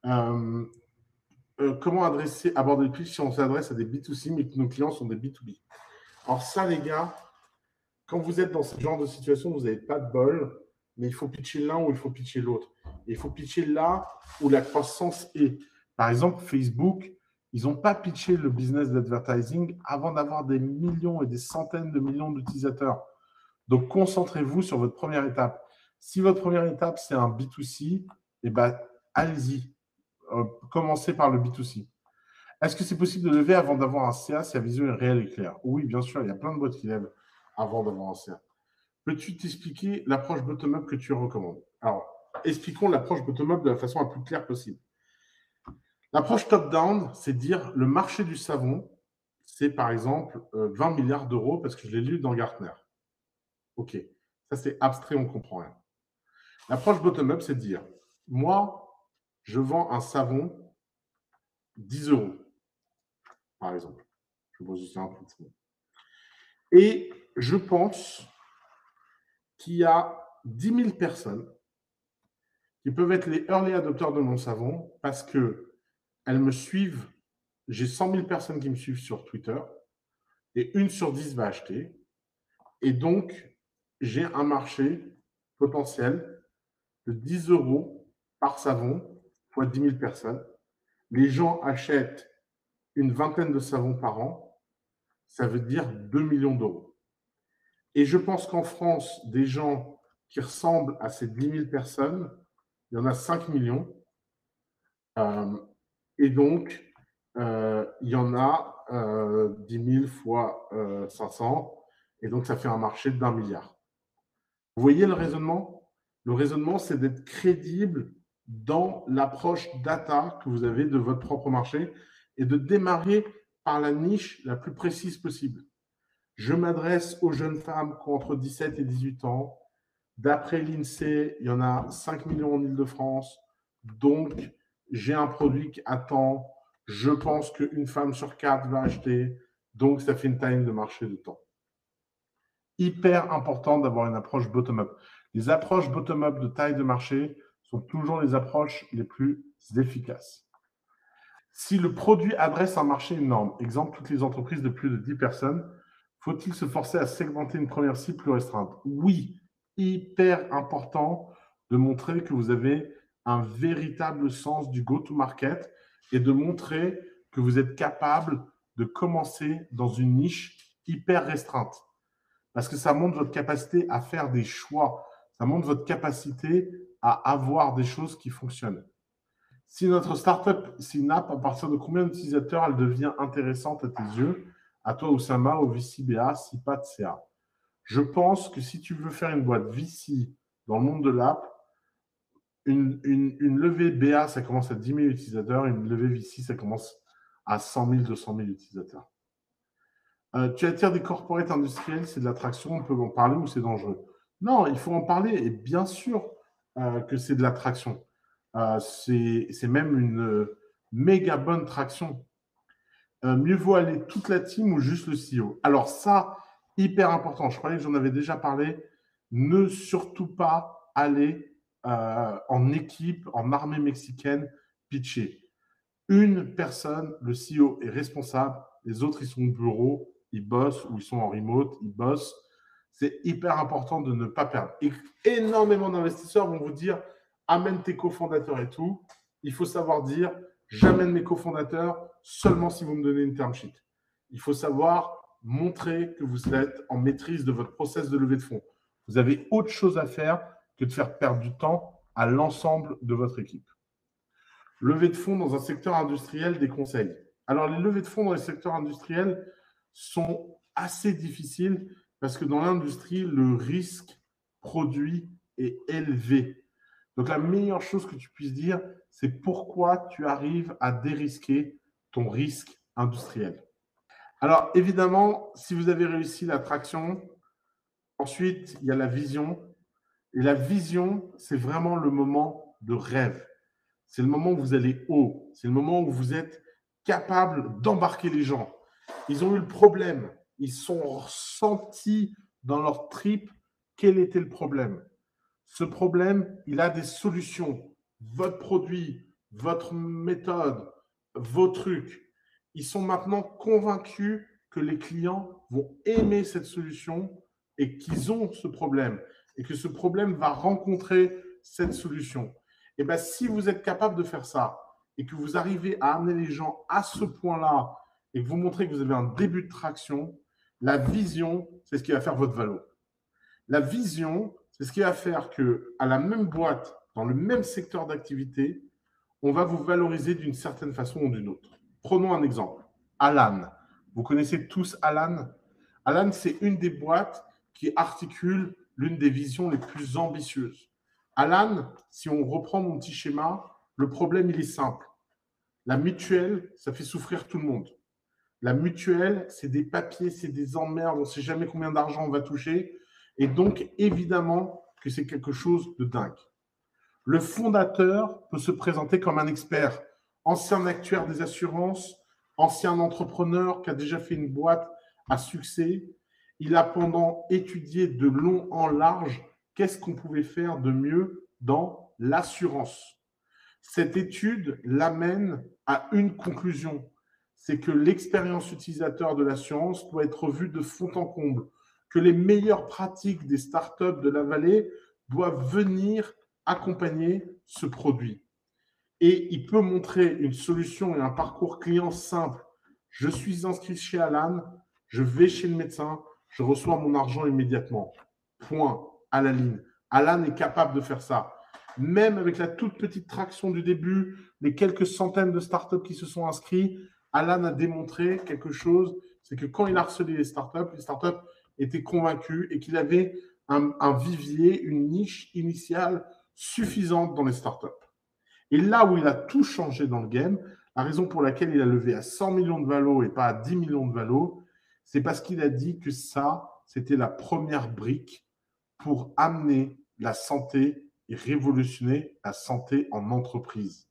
Comment aborder le pitch si on s'adresse à des B2C mais que nos clients sont des B2B? Alors ça, les gars, quand vous êtes dans ce genre de situation, vous n'avez pas de bol, mais il faut pitcher l'un ou il faut pitcher l'autre. Il faut pitcher là où la croissance est. Par exemple, Facebook, ils n'ont pas pitché le business d'advertising avant d'avoir des millions et des centaines de millions d'utilisateurs. Donc, concentrez-vous sur votre première étape. Si votre première étape, c'est un B2C, eh ben, allez-y. Commencez par le B2C. Est-ce que c'est possible de lever avant d'avoir un CA si la vision est réelle et claire? Oui, bien sûr, il y a plein de boîtes qui lèvent avant d'avoir un CA. Peux-tu t'expliquer l'approche bottom-up que tu recommandes? Alors, expliquons l'approche bottom-up de la façon la plus claire possible. L'approche top-down, c'est dire le marché du savon, c'est par exemple 20 milliards d'euros parce que je l'ai lu dans Gartner. OK, ça c'est abstrait, on ne comprend rien. L'approche bottom-up, c'est de dire, moi, je vends un savon 10 euros, par exemple. Je pose juste un peu de savon. Et je pense qu'il y a 10 000 personnes qui peuvent être les early adopteurs de mon savon parce qu'elles me suivent. J'ai 100 000 personnes qui me suivent sur Twitter et 1 sur 10 va acheter. Et donc, j'ai un marché potentiel de 10 euros par savon fois 10 000 personnes. Les gens achètent une vingtaine de savons par an. Ça veut dire 2 millions d'euros. Et je pense qu'en France, des gens qui ressemblent à ces 10 000 personnes, il y en a 5 millions. Et donc, il y en a 10 000 fois 500. Et donc, ça fait un marché d'1 milliard. Vous voyez le raisonnement? Le raisonnement, c'est d'être crédible dans l'approche data que vous avez de votre propre marché et de démarrer par la niche la plus précise possible. Je m'adresse aux jeunes femmes qui ont entre 17 et 18 ans. D'après l'INSEE, il y en a 5 millions en Île-de-France. Donc, j'ai un produit qui attend. Je pense qu'une femme sur 4 va acheter. Donc, ça fait une taille de marché de temps. Hyper important d'avoir une approche bottom-up. Les approches bottom-up de taille de marché sont toujours les approches les plus efficaces. Si le produit adresse un marché énorme, exemple toutes les entreprises de plus de 10 personnes, Faut-il se forcer à segmenter une première cible plus restreinte? Oui, hyper important de montrer que vous avez un véritable sens du go-to-market et de montrer que vous êtes capable de commencer dans une niche hyper restreinte. Parce que ça montre votre capacité à faire des choix. Ça montre votre capacité à avoir des choses qui fonctionnent. Si notre startup Synap, à partir de combien d'utilisateurs elle devient intéressante à tes yeux, à toi Oussama, au VC BA, SIPAT, CA? Je pense que si tu veux faire une boîte VC dans le monde de l'app, une levée BA, ça commence à 10 000 utilisateurs, une levée VC, ça commence à 100 000, 200 000 utilisateurs. Tu attires des corporates industriels, c'est de l'attraction, on peut en parler ou c'est dangereux? Non, il faut en parler et bien sûr que c'est de l'attraction. C'est même une méga bonne traction. Mieux vaut aller toute la team ou juste le CEO? Alors ça, hyper important, je croyais que j'en avais déjà parlé, ne surtout pas aller en équipe, en armée mexicaine, pitcher. Une personne, le CEO est responsable, les autres, ils sont au bureau, ils bossent ou ils sont en remote, ils bossent. C'est hyper important de ne pas perdre. Et énormément d'investisseurs vont vous dire amène tes cofondateurs et tout. Il faut savoir dire j'amène mes cofondateurs seulement si vous me donnez une term sheet. Il faut savoir montrer que vous êtes en maîtrise de votre process de levée de fonds. Vous avez autre chose à faire que de faire perdre du temps à l'ensemble de votre équipe. Levée de fonds dans un secteur industriel, des conseils. Alors, les levées de fonds dans les secteurs industriels sont assez difficiles parce que dans l'industrie, le risque produit est élevé. Donc, la meilleure chose que tu puisses dire, c'est pourquoi tu arrives à dérisquer ton risque industriel. Alors, évidemment, si vous avez réussi l'attraction, ensuite, il y a la vision. Et la vision, c'est vraiment le moment de rêve. C'est le moment où vous allez haut. C'est le moment où vous êtes capable d'embarquer les gens. Ils ont eu le problème. Ils sont ressentis dans leur trip quel était le problème. Ce problème, il a des solutions. Votre produit, votre méthode, vos trucs. Ils sont maintenant convaincus que les clients vont aimer cette solution et qu'ils ont ce problème et que ce problème va rencontrer cette solution. Et bien, si vous êtes capable de faire ça et que vous arrivez à amener les gens à ce point-là et que vous montrez que vous avez un début de traction, la vision, c'est ce qui va faire votre valo. La vision, c'est ce qui va faire qu'à la même boîte, dans le même secteur d'activité, on va vous valoriser d'une certaine façon ou d'une autre. Prenons un exemple. Alan. Vous connaissez tous Alan? Alan, c'est une des boîtes qui articule l'une des visions les plus ambitieuses. Alan, si on reprend mon petit schéma, le problème, il est simple. La mutuelle, ça fait souffrir tout le monde. La mutuelle, c'est des papiers, c'est des emmerdes, on ne sait jamais combien d'argent on va toucher. Et donc, évidemment, que c'est quelque chose de dingue. Le fondateur peut se présenter comme un expert, ancien actuaire des assurances, ancien entrepreneur qui a déjà fait une boîte à succès. Il a pendant étudié de long en large qu'est-ce qu'on pouvait faire de mieux dans l'assurance. Cette étude l'amène à une conclusion, c'est que l'expérience utilisateur de l'assurance doit être revue de fond en comble, que les meilleures pratiques des startups de la vallée doivent venir accompagner ce produit. Et il peut montrer une solution et un parcours client simple. Je suis inscrit chez Alan, je vais chez le médecin, je reçois mon argent immédiatement. Point, à la ligne. Alan est capable de faire ça. Même avec la toute petite traction du début, les quelques centaines de startups qui se sont inscrits, Alan a démontré quelque chose, c'est que quand il a harcelé les startups étaient convaincus et qu'il avait un vivier, une niche initiale suffisante dans les startups. Et là où il a tout changé dans le game, la raison pour laquelle il a levé à 100 millions de valos et pas à 10 millions de valos, c'est parce qu'il a dit que ça, c'était la première brique pour amener la santé et révolutionner la santé en entreprise.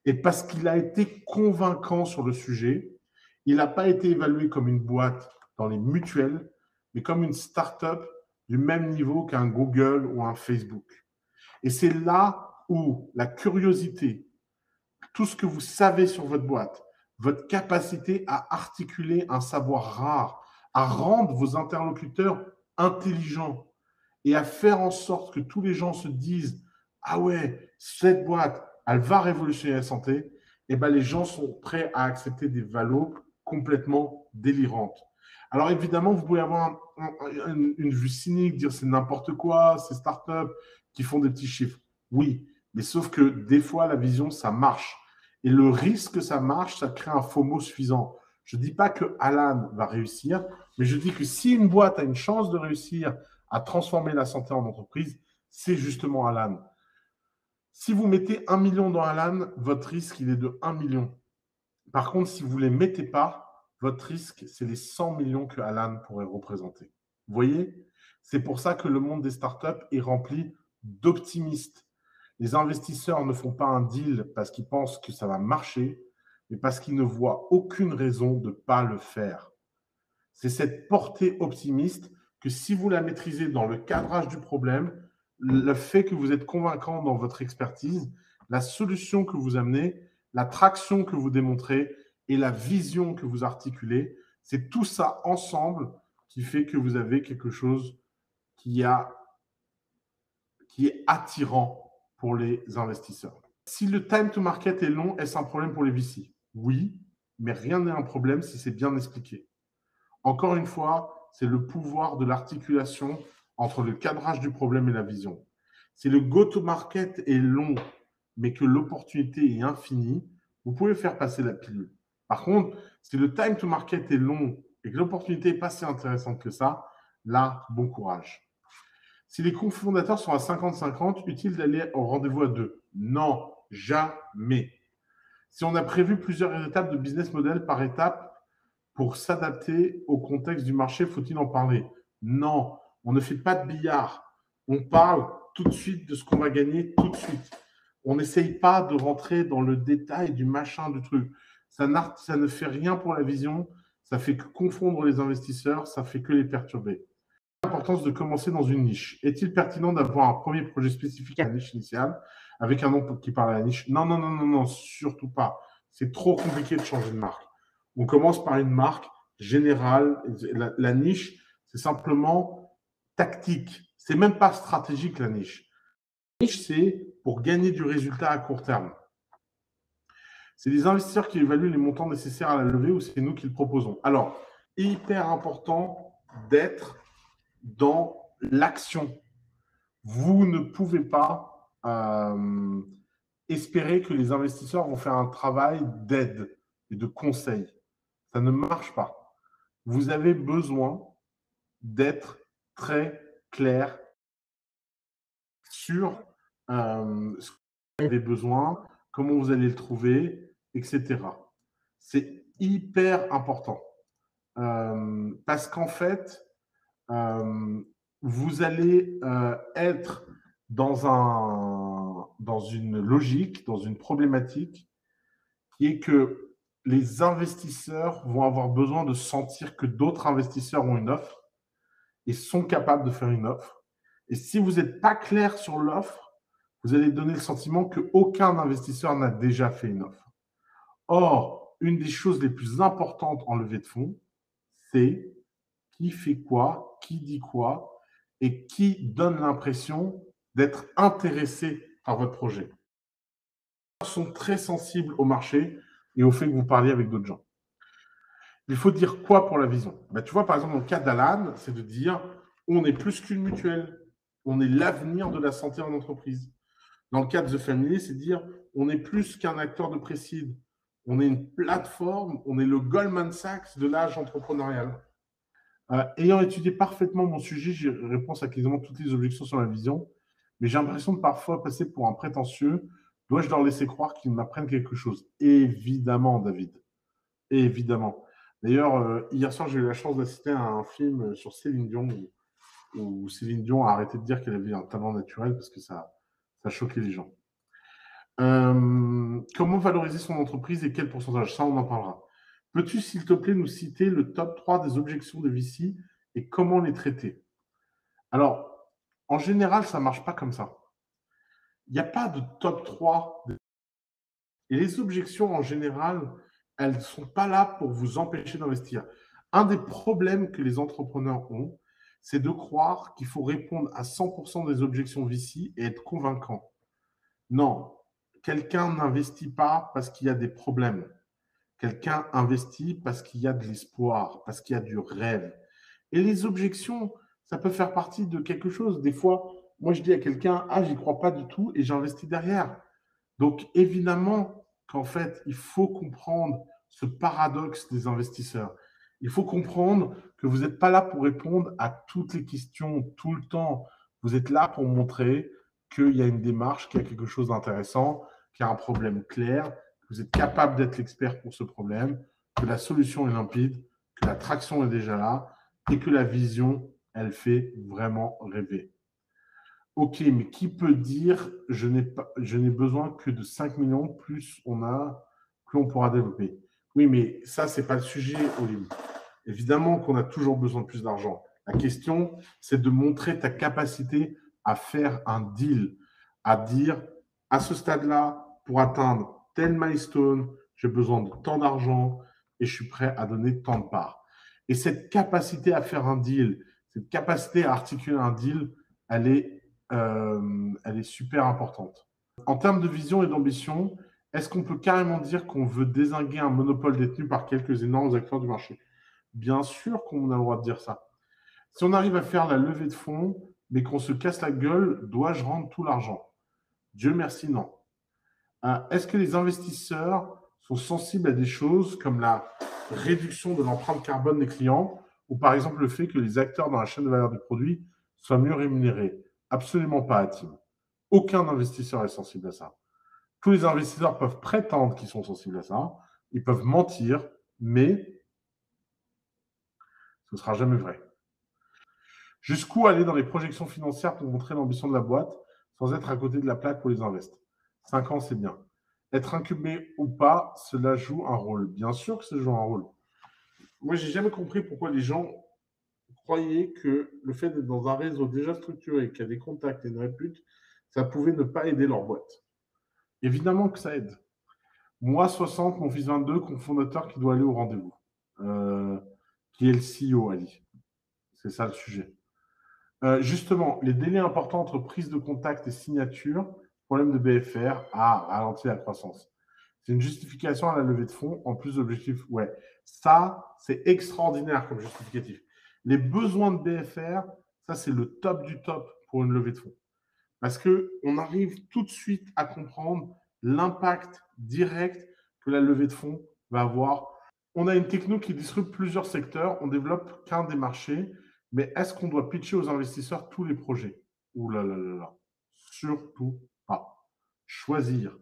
Et parce qu'il a été convaincant sur le sujet, il n'a pas été évalué comme une boîte dans les mutuelles, mais comme une start-up du même niveau qu'un Google ou un Facebook. Et c'est là où la curiosité, tout ce que vous savez sur votre boîte, votre capacité à articuler un savoir rare, à rendre vos interlocuteurs intelligents et à faire en sorte que tous les gens se disent « Ah ouais, cette boîte, elle va révolutionner la santé », et ben les gens sont prêts à accepter des valos complètement délirantes. Alors évidemment, vous pouvez avoir une vue cynique, dire c'est n'importe quoi, c'est startups qui font des petits chiffres. Oui, mais sauf que des fois, la vision, ça marche. Et le risque que ça marche, ça crée un FOMO suffisant. Je ne dis pas que Alan va réussir, mais je dis que si une boîte a une chance de réussir à transformer la santé en entreprise, c'est justement Alan. Si vous mettez 1 million dans Alan, votre risque, il est de 1 million. Par contre, si vous ne les mettez pas, votre risque, c'est les 100 millions que Alan pourrait représenter. Vous voyez? C'est pour ça que le monde des startups est rempli d'optimistes. Les investisseurs ne font pas un deal parce qu'ils pensent que ça va marcher, mais parce qu'ils ne voient aucune raison de ne pas le faire. C'est cette portée optimiste que si vous la maîtrisez dans le cadrage du problème, le fait que vous êtes convaincant dans votre expertise, la solution que vous amenez, la traction que vous démontrez et la vision que vous articulez, c'est tout ça ensemble qui fait que vous avez quelque chose qui est attirant pour les investisseurs. Si le time to market est long, est-ce un problème pour les VC? Oui, mais rien n'est un problème si c'est bien expliqué. Encore une fois, c'est le pouvoir de l'articulation entre le cadrage du problème et la vision. Si le go-to-market est long, mais que l'opportunité est infinie, vous pouvez faire passer la pilule. Par contre, si le time to market est long et que l'opportunité n'est pas si intéressante que ça, là, bon courage. Si les cofondateurs sont à 50-50, utile d'aller au rendez-vous à deux? Non, jamais. Si on a prévu plusieurs étapes de business model par étape pour s'adapter au contexte du marché, faut-il en parler? Non, on ne fait pas de billard. On parle tout de suite de ce qu'on va gagner tout de suite. On n'essaye pas de rentrer dans le détail du machin, du truc. Ça ne fait rien pour la vision, ça fait que confondre les investisseurs, ça fait que les perturber. L'importance de commencer dans une niche. Est-il pertinent d'avoir un premier projet spécifique à la niche initiale avec un nom qui parle à la niche? Non, non, non, non, non, surtout pas. C'est trop compliqué de changer de marque. On commence par une marque générale. La niche, c'est simplement tactique. C'est même pas stratégique, la niche. La niche, c'est pour gagner du résultat à court terme. C'est les investisseurs qui évaluent les montants nécessaires à la levée ou c'est nous qui le proposons. Alors, hyper important d'être dans l'action. Vous ne pouvez pas espérer que les investisseurs vont faire un travail d'aide et de conseil. Ça ne marche pas. Vous avez besoin d'être très clair sur ce que vous avez besoin, comment vous allez le trouver, etc. C'est hyper important. Parce qu'en fait, vous allez être dans une logique, dans une problématique qui est que les investisseurs vont avoir besoin de sentir que d'autres investisseurs ont une offre et sont capables de faire une offre. Et si vous n'êtes pas clair sur l'offre, vous allez donner le sentiment qu'aucun investisseur n'a déjà fait une offre. Or, une des choses les plus importantes en levée de fonds, c'est qui fait quoi, qui dit quoi et qui donne l'impression d'être intéressé par votre projet. Ils sont très sensibles au marché et au fait que vous parliez avec d'autres gens. Il faut dire quoi pour la vision? Tu vois, par exemple, dans le cas d'Alan, c'est de dire on est plus qu'une mutuelle, on est l'avenir de la santé en entreprise. Dans le cas de The Family, c'est de dire on est plus qu'un acteur de précide, on est une plateforme, on est le Goldman Sachs de l'âge entrepreneurial. Ayant étudié parfaitement mon sujet, j'ai réponse à quasiment toutes les objections sur la vision, mais j'ai l'impression de parfois passer pour un prétentieux. Dois-je leur laisser croire qu'ils m'apprennent quelque chose? Évidemment, David. Évidemment. D'ailleurs, hier soir, j'ai eu la chance d'assister à un film sur Céline Dion où Céline Dion a arrêté de dire qu'elle avait un talent naturel parce que ça choquait les gens. Comment valoriser son entreprise et quel pourcentage? Ça, on en parlera. Peux-tu, s'il te plaît, nous citer le top 3 des objections de VC et comment les traiter? Alors, en général, ça ne marche pas comme ça. Il n'y a pas de top 3. Et les objections, en général, elles ne sont pas là pour vous empêcher d'investir. Un des problèmes que les entrepreneurs ont, c'est de croire qu'il faut répondre à 100% des objections VC et être convaincant. Non, quelqu'un n'investit pas parce qu'il y a des problèmes. Quelqu'un investit parce qu'il y a de l'espoir, parce qu'il y a du rêve. Et les objections, ça peut faire partie de quelque chose. Des fois, moi, je dis à quelqu'un, ah, j'y crois pas du tout et j'investis derrière. Donc, évidemment qu'en fait, il faut comprendre ce paradoxe des investisseurs. Il faut comprendre que vous n'êtes pas là pour répondre à toutes les questions tout le temps. Vous êtes là pour montrer qu'il y a une démarche, qu'il y a quelque chose d'intéressant, qu'il y a un problème clair, que vous êtes capable d'être l'expert pour ce problème, que la solution est limpide, que la traction est déjà là et que la vision, elle fait vraiment rêver. Ok, mais qui peut dire je n'ai besoin que de 5 millions, plus plus on pourra développer. Oui, mais ça, c'est pas le sujet, Olivier. Évidemment qu'on a toujours besoin de plus d'argent. La question, c'est de montrer ta capacité à faire un deal, à dire à ce stade-là, pour atteindre tel milestone, j'ai besoin de tant d'argent et je suis prêt à donner tant de parts. Et cette capacité à faire un deal, cette capacité à articuler un deal, elle est super importante. En termes de vision et d'ambition, est-ce qu'on peut carrément dire qu'on veut dézinguer un monopole détenu par quelques énormes acteurs du marché? Bien sûr qu'on a le droit de dire ça. Si on arrive à faire la levée de fonds, mais qu'on se casse la gueule, dois-je rendre tout l'argent? Dieu merci, non. Est-ce que les investisseurs sont sensibles à des choses comme la réduction de l'empreinte carbone des clients ou par exemple le fait que les acteurs dans la chaîne de valeur du produit soient mieux rémunérés? Absolument pas, Hatim. Aucun investisseur est sensible à ça. Tous les investisseurs peuvent prétendre qu'ils sont sensibles à ça, ils peuvent mentir, mais ce ne sera jamais vrai. Jusqu'où aller dans les projections financières pour montrer l'ambition de la boîte sans être à côté de la plaque pour les invests? 5 ans, c'est bien. Être incubé ou pas, cela joue un rôle. Bien sûr que ça joue un rôle. Moi, j'ai jamais compris pourquoi les gens croyaient que le fait d'être dans un réseau déjà structuré, qui a des contacts et une répute, ça pouvait ne pas aider leur boîte. Évidemment que ça aide. Moi, 60, mon fils 22, cofondateur qui doit aller au rendez-vous. Qui est le CEO, Ali. C'est ça le sujet. Justement, les délais importants entre prise de contact et signature, problème de BFR, ralenti la croissance. C'est une justification à la levée de fonds, en plus d'objectifs. Ouais, ça, c'est extraordinaire comme justificatif. Les besoins de BFR, ça, c'est le top du top pour une levée de fonds. Parce qu'on arrive tout de suite à comprendre l'impact direct que la levée de fonds va avoir. On a une techno qui disrupte plusieurs secteurs, on développe qu'un des marchés, mais est-ce qu'on doit pitcher aux investisseurs tous les projets? Ouh là là là là, surtout pas. Choisir,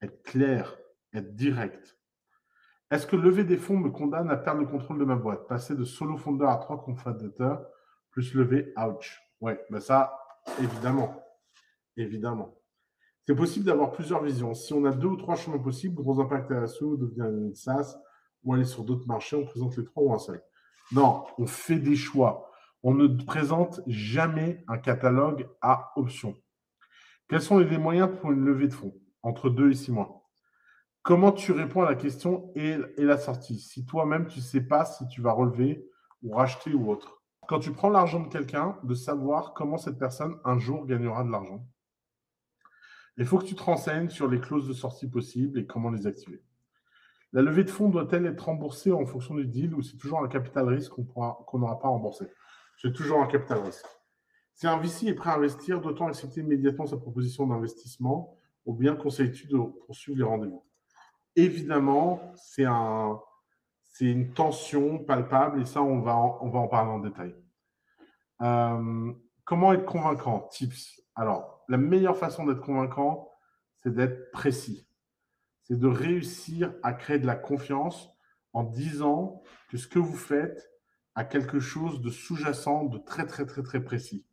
être clair, être direct. Est-ce que lever des fonds me condamne à perdre le contrôle de ma boîte? Passer de solo fondeur à 3 cofondateurs, plus lever, ouch. Ouais, ben ça, évidemment. Évidemment. C'est possible d'avoir plusieurs visions. Si on a 2 ou 3 chemins possibles, gros impact à l'assaut, devenir une SaaS, ou aller sur d'autres marchés, on présente les 3 ou un seul. Non, on fait des choix. On ne présente jamais un catalogue à options. Quels sont les moyens pour une levée de fonds? Entre 2 et 6 mois. Comment tu réponds à la question et la sortie? Si toi-même, tu ne sais pas si tu vas relever ou racheter ou autre. Quand tu prends l'argent de quelqu'un, de savoir comment cette personne, un jour, gagnera de l'argent. Il faut que tu te renseignes sur les clauses de sortie possibles et comment les activer. La levée de fonds doit-elle être remboursée en fonction du deal ou c'est toujours un capital risque qu'on n'aura pas remboursé? C'est toujours un capital risque. Si un VC est prêt à investir, doit-on accepter immédiatement sa proposition d'investissement ou bien conseilles-tu de poursuivre les rendez-vous? Évidemment, c'est une tension palpable et ça, on va en parler en détail. Comment être convaincant? Tips. Alors, la meilleure façon d'être convaincant, c'est d'être précis. C'est de réussir à créer de la confiance en disant que ce que vous faites a quelque chose de sous-jacent, de très, très, très, très précis.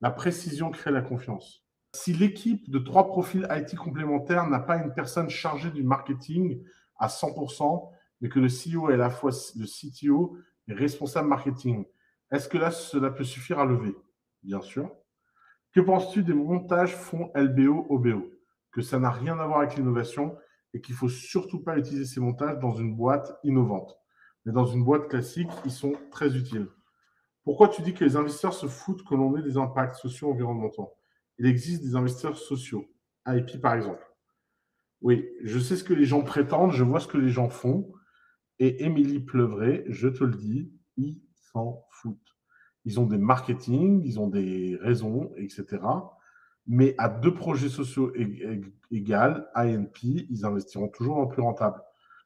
La précision crée la confiance. Si l'équipe de 3 profils IT complémentaires n'a pas une personne chargée du marketing à 100%, mais que le CEO est à la fois le CTO et responsable marketing, est-ce que là, cela peut suffire à lever? Bien sûr. Que penses-tu des montages fonds LBO, OBO? Que ça n'a rien à voir avec l'innovation et qu'il ne faut surtout pas utiliser ces montages dans une boîte innovante. Mais dans une boîte classique, ils sont très utiles. Pourquoi tu dis que les investisseurs se foutent que l'on ait des impacts sociaux environnementaux? Il existe des investisseurs sociaux, IP par exemple. Oui, je sais ce que les gens prétendent, je vois ce que les gens font. Et Émilie Pleuvray, je te le dis, ils s'en foutent. Ils ont des marketing, ils ont des raisons, etc. Mais à deux projets sociaux égales, ANP, ils investiront toujours dans le plus rentable.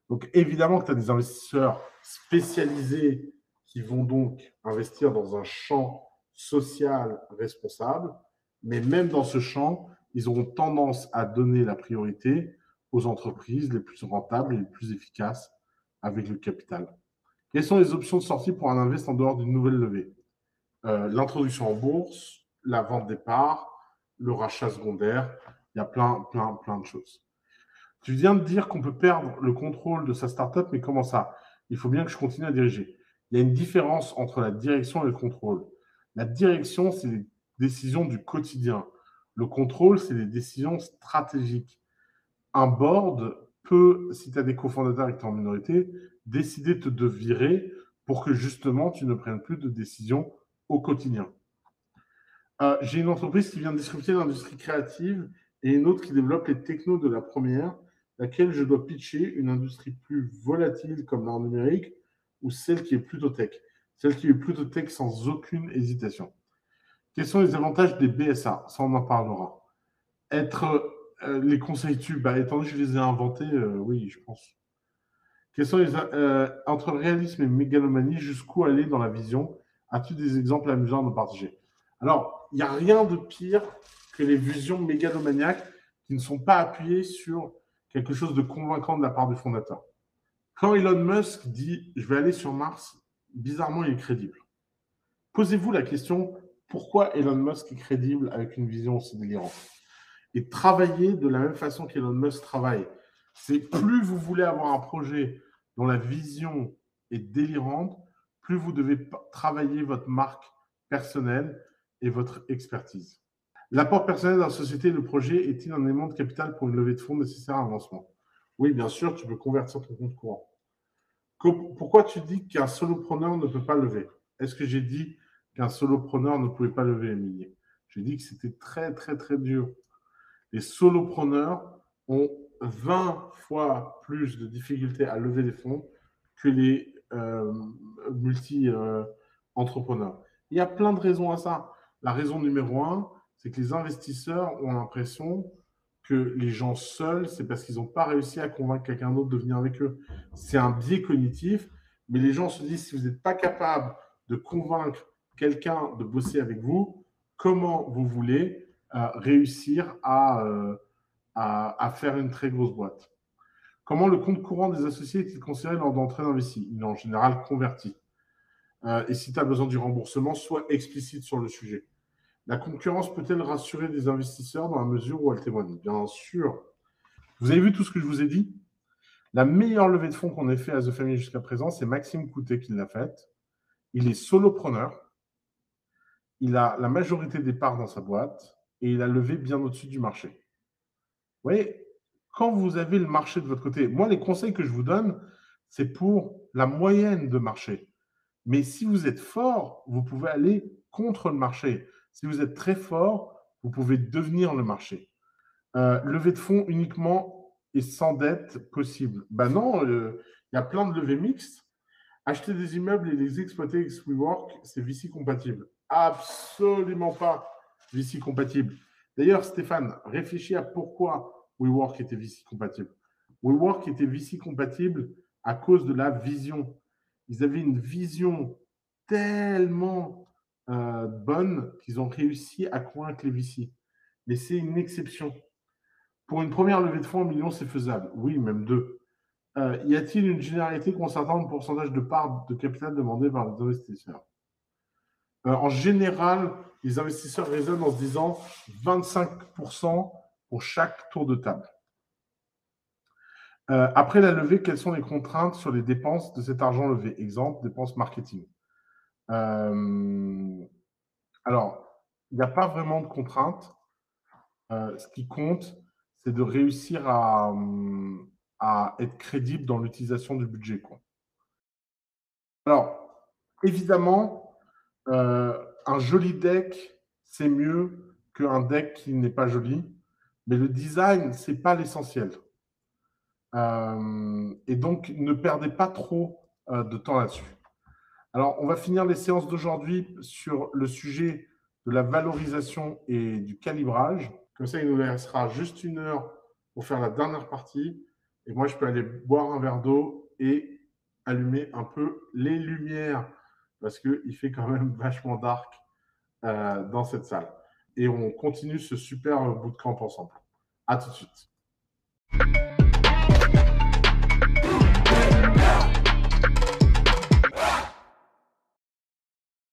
Donc évidemment que tu as des investisseurs spécialisés qui vont donc investir dans un champ social responsable, mais même dans ce champ, ils auront tendance à donner la priorité aux entreprises les plus rentables et les plus efficaces avec le capital. Quelles sont les options de sortie pour un invest en dehors d'une nouvelle levée? L'introduction en bourse, la vente des parts, le rachat secondaire, il y a plein de choses. Tu viens de dire qu'on peut perdre le contrôle de sa startup, mais comment ça? Il faut bien que je continue à diriger. Il y a une différence entre la direction et le contrôle. La direction, c'est les décisions du quotidien. Le contrôle, c'est les décisions stratégiques. Un board peut, si tu as des cofondateurs et que tu es en minorité, décider de te virer pour que justement tu ne prennes plus de décisions au quotidien. J'ai une entreprise qui vient de disrupter l'industrie créative et une autre qui développe les technos de la première, laquelle je dois pitcher une industrie plus volatile comme l'art numérique ou celle qui est plutôt tech. Celle qui est plutôt tech sans aucune hésitation. Quels sont les avantages des BSA? Ça, on en parlera. Être les conseils tubes, bah, étant donné que je les ai inventés, oui, je pense. Quels sont entre réalisme et mégalomanie, jusqu'où aller dans la vision? As-tu des exemples amusants à nous partager? Alors, il n'y a rien de pire que les visions mégalomaniaques qui ne sont pas appuyées sur quelque chose de convaincant de la part du fondateur. Quand Elon Musk dit je vais aller sur Mars, bizarrement, il est crédible. Posez-vous la question pourquoi Elon Musk est crédible avec une vision aussi délirante? Et travailler de la même façon qu'Elon Musk travaille. C'est plus vous voulez avoir un projet dont la vision est délirante, plus vous devez travailler votre marque personnelle et votre expertise. L'apport personnel dans la société et le projet est-il un élément de capital pour une levée de fonds nécessaire à un lancement? Oui, bien sûr, tu peux convertir ton compte courant. Pourquoi tu dis qu'un solopreneur ne peut pas lever? Est-ce que j'ai dit qu'un solopreneur ne pouvait pas lever, Émilie? J'ai dit que c'était très dur. Les solopreneurs ont 20 fois plus de difficultés à lever des fonds que les multi-entrepreneurs. Il y a plein de raisons à ça. La raison numéro un, c'est que les investisseurs ont l'impression que les gens seuls, c'est parce qu'ils n'ont pas réussi à convaincre quelqu'un d'autre de venir avec eux. C'est un biais cognitif, mais les gens se disent, si vous n'êtes pas capable de convaincre quelqu'un de bosser avec vous, comment vous voulez réussir à faire une très grosse boîte? Comment le compte courant des associés est-il considéré lors d'entrée d'investi? Il est en général converti. Et si tu as besoin du remboursement, sois explicite sur le sujet. La concurrence peut-elle rassurer des investisseurs dans la mesure où elle témoigne? Bien sûr. Vous avez vu tout ce que je vous ai dit? La meilleure levée de fonds qu'on ait fait à The Family jusqu'à présent, c'est Maxime Coutet qui l'a faite. Il est solopreneur. Il a la majorité des parts dans sa boîte et il a levé bien au-dessus du marché. Vous voyez, quand vous avez le marché de votre côté, moi, les conseils que je vous donne, c'est pour la moyenne de marché. Mais si vous êtes fort, vous pouvez aller contre le marché. Si vous êtes très fort, vous pouvez devenir le marché. Levée de fonds uniquement et sans dette possible. Ben non, il y a plein de levées mixtes. Acheter des immeubles et les exploiter avec WeWork, c'est VC compatible. Absolument pas VC compatible. D'ailleurs, Stéphane, réfléchis à pourquoi WeWork était VC compatible. WeWork était VC compatible à cause de la vision. Ils avaient une vision tellement bonne qu'ils ont réussi à convaincre les VC. Mais c'est une exception. Pour une première levée de fonds, 1 million, c'est faisable. Oui, même 2. Y a-t-il une généralité concernant le pourcentage de parts de capital demandé par les investisseurs? En général, les investisseurs raisonnent en se disant 25% pour chaque tour de table. Après la levée, quelles sont les contraintes sur les dépenses de cet argent levé? Exemple, dépenses marketing. Alors, il n'y a pas vraiment de contraintes. Ce qui compte, c'est de réussir à être crédible dans l'utilisation du budget, quoi. Alors, évidemment, un joli deck, c'est mieux qu'un deck qui n'est pas joli, mais le design, c'est pas l'essentiel. Et donc, ne perdez pas trop de temps là-dessus. Alors, on va finir les séances d'aujourd'hui sur le sujet de la valorisation et du calibrage. Comme ça, il nous restera juste 1 heure pour faire la dernière partie. Et moi, je peux aller boire un verre d'eau et allumer un peu les lumières parce qu'il fait quand même vachement dark dans cette salle. Et on continue ce super bootcamp ensemble. À tout de suite.